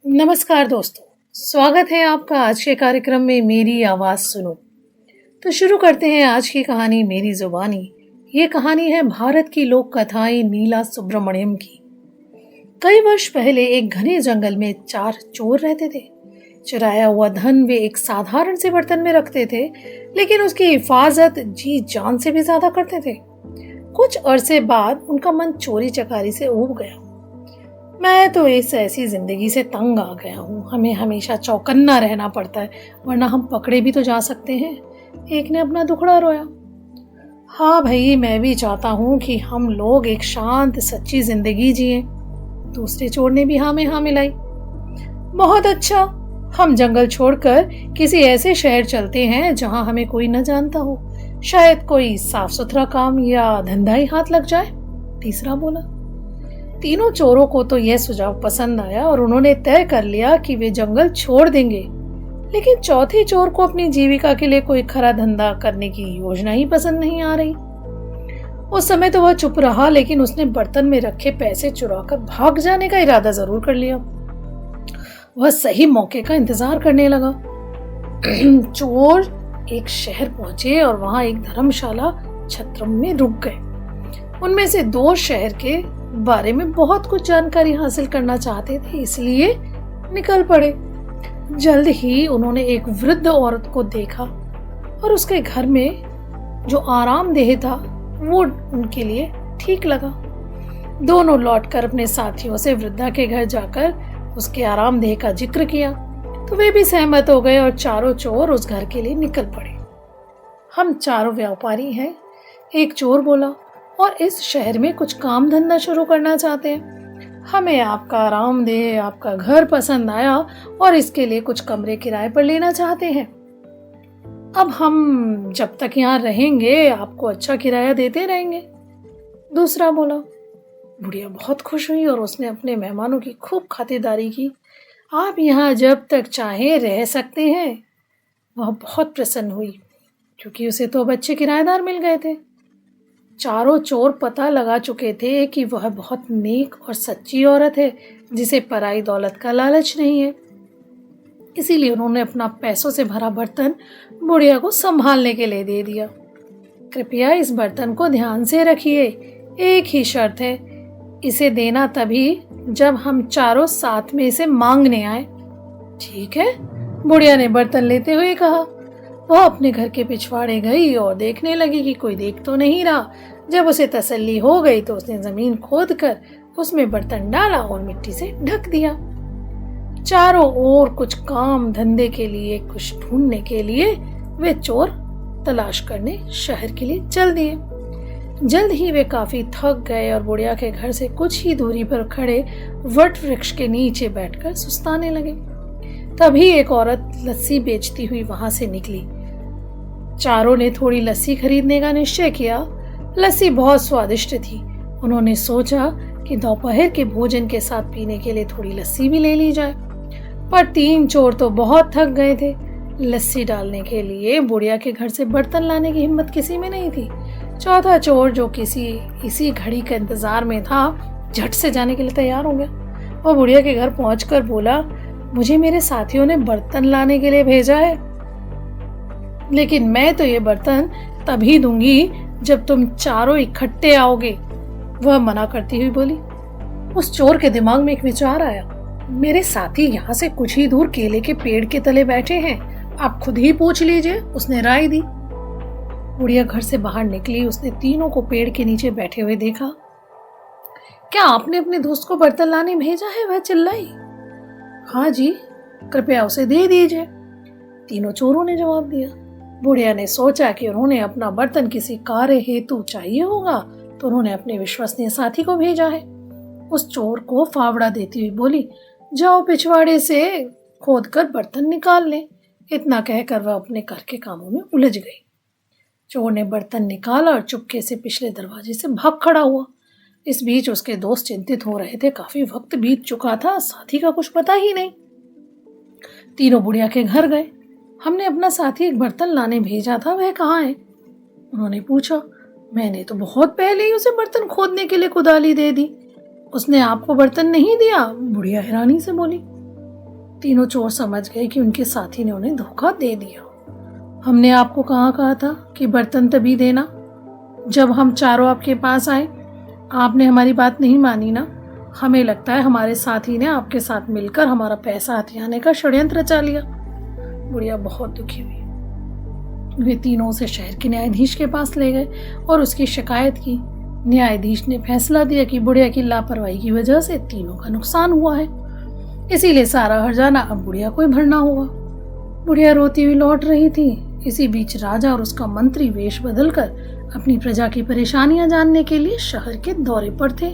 नमस्कार दोस्तों, स्वागत है आपका आज के कार्यक्रम में मेरी आवाज़ सुनो। तो शुरू करते हैं आज की कहानी मेरी जुबानी। ये कहानी है भारत की लोक कथाएं नीला सुब्रमण्यम की। कई वर्ष पहले एक घने जंगल में 4 चोर रहते थे। चुराया हुआ धन वे एक साधारण से बर्तन में रखते थे, लेकिन उसकी हिफाजत जी जान से भी ज्यादा करते थे। कुछ अरसे बाद उनका मन चोरी चकारी से ऊब गया। मैं तो इस ऐसी जिंदगी से तंग आ गया हूँ। हमें हमेशा चौकन्ना रहना पड़ता है, वरना हम पकड़े भी तो जा सकते हैं। एक ने अपना दुखड़ा रोया। हाँ भाई, मैं भी चाहता हूँ कि हम लोग एक शांत सच्ची जिंदगी जिए। दूसरे चोर ने भी हाँ में हाँ मिलाई। बहुत अच्छा, हम जंगल छोड़कर किसी ऐसे शहर चलते हैं जहाँ हमें कोई न जानता हो। शायद कोई साफ सुथरा काम या धंधा ही हाथ लग जाए। तीसरा बोला। तीनों चोरों को तो यह सुझाव पसंद आया और उन्होंने तय कर लिया कि वे जंगल छोड़ देंगे। लेकिन चौथे चोर को अपनी जीविका के लिए कोई खरा धंधा करने की योजना ही पसंद नहीं आ रही। उस समय तो वह चुप रहा, लेकिन उसने बर्तन में रखे पैसे चुराकर भाग जाने का इरादा जरूर कर लिया। वह सही मौके का इंतजार करने लगा। चोर एक शहर पहुंचे और वहां एक धर्मशाला छत्रम में रुक गए। उनमें से 2 शहर के बारे में बहुत कुछ जानकारी हासिल करना चाहते थे, इसलिए निकल पड़े। जल्द ही उन्होंने एक वृद्ध औरत को देखा और उसके घर में जो आरामदेह था वो उनके लिए ठीक लगा। दोनों लौटकर अपने साथियों से वृद्धा के घर जाकर उसके आरामदेह का जिक्र किया, तो वे भी सहमत हो गए और चारों चोर उस घर के लिए निकल पड़े। हम चारों व्यापारी हैं, एक चोर बोला, और इस शहर में कुछ काम धंधा शुरू करना चाहते हैं। हमें आपका आरामदेह, आपका घर पसंद आया और इसके लिए कुछ कमरे किराए पर लेना चाहते हैं। अब हम जब तक यहाँ रहेंगे आपको अच्छा किराया देते रहेंगे। दूसरा बोला। बुढ़िया बहुत खुश हुई और उसने अपने मेहमानों की खूब खातिरदारी की। आप यहाँ जब तक चाहें रह सकते हैं। वह बहुत प्रसन्न हुई, क्योंकि उसे तो अब अच्छे किराएदार मिल गए थे। चारों चोर पता लगा चुके थे कि वह बहुत नेक और सच्ची औरत है, जिसे पराई दौलत का लालच नहीं है। इसीलिए उन्होंने अपना पैसों से भरा बर्तन बुढ़िया को संभालने के लिए दे दिया। कृपया इस बर्तन को ध्यान से रखिए, एक ही शर्त है, इसे देना तभी जब हम चारों साथ में इसे मांगने आए। ठीक है, बुढ़िया ने बर्तन लेते हुए कहा। वह अपने घर के पिछवाड़े गई और देखने लगी कि कोई देख तो नहीं रहा। जब उसे तसल्ली हो गई तो उसने जमीन खोदकर उसमें बर्तन डाला और मिट्टी से ढक दिया। चारों ओर कुछ काम धंधे के लिए, कुछ ढूंढने के लिए वे चोर तलाश करने शहर के लिए चल दिए। जल्द ही वे काफी थक गए और बुढ़िया के घर से कुछ ही दूरी पर खड़े वट वृक्ष के नीचे बैठकर सुस्ताने लगे। तभी एक औरत लस्सी बेचती हुई वहां से निकली। चारों ने थोड़ी लस्सी खरीदने का निश्चय किया। लस्सी बहुत स्वादिष्ट थी। उन्होंने सोचा कि दोपहर के भोजन के साथ पीने के लिए थोड़ी लस्सी भी ले ली जाए। पर 3 चोर तो बहुत थक गए थे। लस्सी डालने के लिए बुढ़िया के घर से बर्तन लाने की हिम्मत किसी में नहीं थी। चौथा चोर, जो इसी घड़ी के इंतजार में था, झट से जाने के लिए तैयार हो गया। वह बुढ़िया के घर पहुंचकर बोला, मुझे मेरे साथियों ने बर्तन लाने के लिए भेजा है, लेकिन मैं तो ये बर्तन तभी दूंगी जब तुम चारों इकट्ठे आओगे। वह मना करती हुई बोली। उस चोर के दिमाग में एक विचार आया, मेरे साथी यहाँ से कुछ ही दूर केले के पेड़ के तले बैठे हैं, आप खुद ही पूछ लीजिए। उसने राय दी। बुढ़िया घर से बाहर निकली। उसने तीनों को पेड़ के नीचे बैठे हुए देखा। क्या आपने अपने दोस्त को बर्तन लाने भेजा है? वह चिल्लाई। हाँ जी, कृपया उसे दे दीजिए, तीनों चोरों ने जवाब दिया। बुढ़िया ने सोचा कि उन्होंने अपना बर्तन किसी कार्य हेतु चाहिए होगा, तो उन्होंने अपने विश्वसनीय साथी को भेजा है। उस चोर को फावड़ा देती हुई बोली, जाओ पिछवाड़े से खोदकर बर्तन निकाल ले। इतना कहकर वह अपने घर के कामों में उलझ गई। चोर ने बर्तन निकाला और चुपके से पिछले दरवाजे से भाग खड़ा हुआ। इस बीच उसके दोस्त चिंतित हो रहे थे। काफी वक्त बीत चुका था, साथी का कुछ पता ही नहीं। तीनों बुढ़िया के घर गए। हमने अपना साथी एक बर्तन लाने भेजा था, वह कहाँ है? उन्होंने पूछा। मैंने तो बहुत पहले ही उसे बर्तन खोदने के लिए कुदाली दे दी। उसने आपको बर्तन नहीं दिया? बुढ़िया हैरानी से बोली। तीनों चोर समझ गए कि उनके साथी ने उन्हें धोखा दे दिया। हमने आपको कहा था कि बर्तन तभी देना जब हम चारों आपके पास आए। आपने हमारी बात नहीं मानी ना। हमें लगता है हमारे साथी ने आपके साथ मिलकर हमारा पैसा हथियाने का षड्यंत्र रचा लिया। बुढ़िया बहुत दुखी हुई। वे तीनों उसे शहर के न्यायाधीश के पास ले गए और उसकी शिकायत की। न्यायाधीश ने फैसला दिया कि बुढ़िया की लापरवाही की वजह से तीनों का नुकसान हुआ है, इसीलिए सारा हर्जाना अब बुढ़िया को ही भरना होगा। बुढ़िया रोती हुई लौट रही थी। इसी बीच राजा और उसका मंत्री वेश बदलकर अपनी प्रजा की परेशानियां जानने के लिए शहर के दौरे पर थे।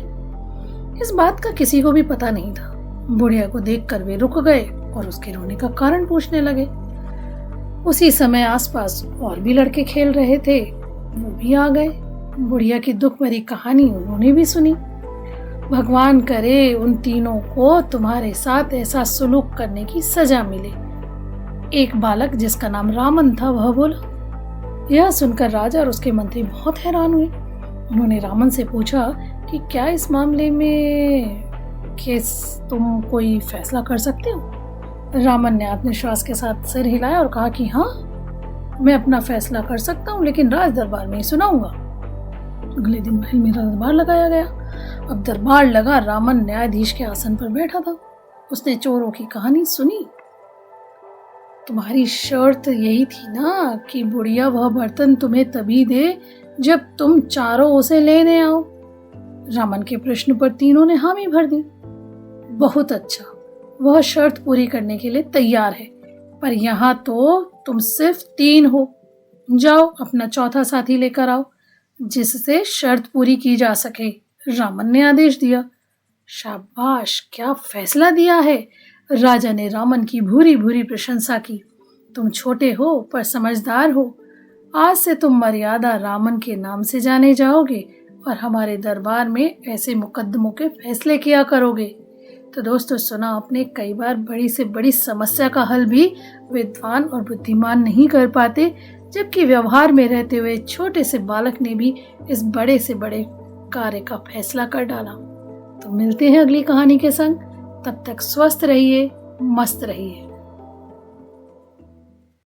इस बात का किसी को भी पता नहीं था। बुढ़िया को देखकर वे रुक गए और उसके रोने का कारण पूछने लगे। उसी समय आसपास और भी लड़के खेल रहे थे, वो भी आ गए। बुढ़िया की दुख भरी कहानी उन्होंने भी सुनी। भगवान करे उन तीनों को तुम्हारे साथ ऐसा सुलूक करने की सजा मिले। एक बालक जिसका नाम रामन था वह बोला। यह सुनकर राजा और उसके मंत्री बहुत हैरान हुए। उन्होंने रामन से पूछा कि क्या इस मामले में तुम कोई फैसला कर सकते हो। रामन ने आत्मविश्वास के साथ सिर हिलाया और कहा कि हाँ, मैं अपना फैसला कर सकता हूँ, लेकिन राज दरबार में ही सुनाऊंगा। अगले दिन महल में दरबार लगाया गया। अब दरबार लगा, रामन न्यायाधीश के आसन पर बैठा था। उसने चोरों की कहानी सुनी। तुम्हारी शर्त यही थी ना कि बुढ़िया वह बर्तन तुम्हें तभी दे जब तुम चारों उसे लेने आओ। रामन के प्रश्न पर तीनों ने हामी भर दी। बहुत अच्छा, वह शर्त पूरी करने के लिए तैयार है, पर यहाँ तो तुम सिर्फ 3 हो। जाओ अपना चौथा साथी लेकर आओ जिससे शर्त पूरी की जा सके। रामन ने आदेश दिया। शाबाश, क्या फैसला दिया है। राजा ने रामन की भूरी भूरी प्रशंसा की। तुम छोटे हो पर समझदार हो। आज से तुम मर्यादा रामन के नाम से जाने जाओगे और हमारे दरबार में ऐसे मुकदमों के फैसले किया करोगे। तो दोस्तों, सुना आपने, कई बार बड़ी से बड़ी समस्या का हल भी विद्वान और बुद्धिमान नहीं कर पाते, जबकि व्यवहार में रहते हुए छोटे से बालक ने भी इस बड़े से बड़े कार्य का फैसला कर डाला। तो मिलते हैं अगली कहानी के संग। तब तक स्वस्थ रहिए, मस्त रहिए।